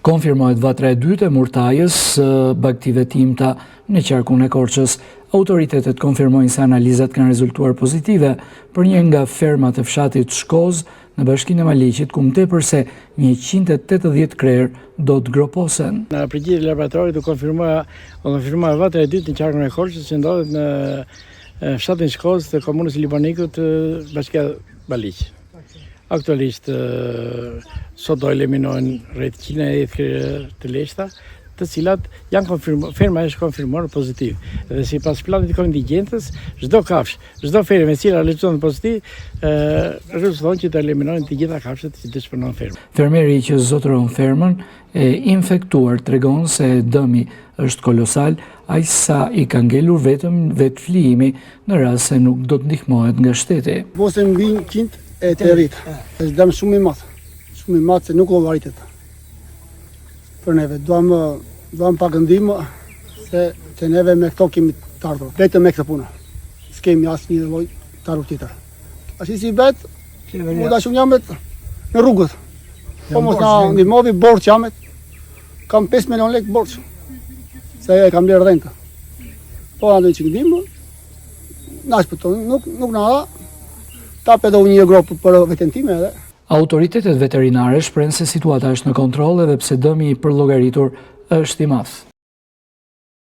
Konfirmohet vatra e dytë e murtajës baktive timta në qarkun e Korçës. Autoritetet konfirmojnë se analizat kanë rezultuar pozitive për një nga fermat e fshatit Shkoz në bashkinë e Maliqit, ku më tepër se 180 krerë do të groposen. Në përgjithë laboratorit u konfirmua vatra e dytë në qarkun e Korçës që ndodhet në fshatin Shkoz të komunës Libanikut, bashkia Maliq. Aktualisht sot do eliminohen rreth 110 krerë të leshta, të cilat janë ferma është konfirmuar pozitiv. Dhe sipas planit të kontingjentës, çdo kafshë, çdo fermë e cila rezulton pozitiv, rezulton që të eliminohen të gjitha kafshët që disponon ferma. Fermeri që zotëron fermën e infektuar tregon se dëmi është kolosal, aq sa i ka ngelur vetëm vetë flijimi në rast se nuk do të ndihmohet nga shteti. Ose mbi 100 e të rritë. Është dëm shumë i madh se nuk o varitet. Për neve, duam pak ndihmë se neve me këto kemi të ardhur. Vetëm me këtë punë. S'kemi asnjë lloj të ardhur tjetër. Ashtu si vet, mu dashur jamet në rrugët. Po mos na ndihmovi borxh jamet. Kam 5 milion lekë borxh. Se e kam lërë rrenta. Po andaj që ndihmë, na shpëton, nuk na dha. Tape do një gropë për veten time edhe. Autoritetet veterinare shprehen se situata është në kontroll edhe pse dëmi i përllogaritur është i madh.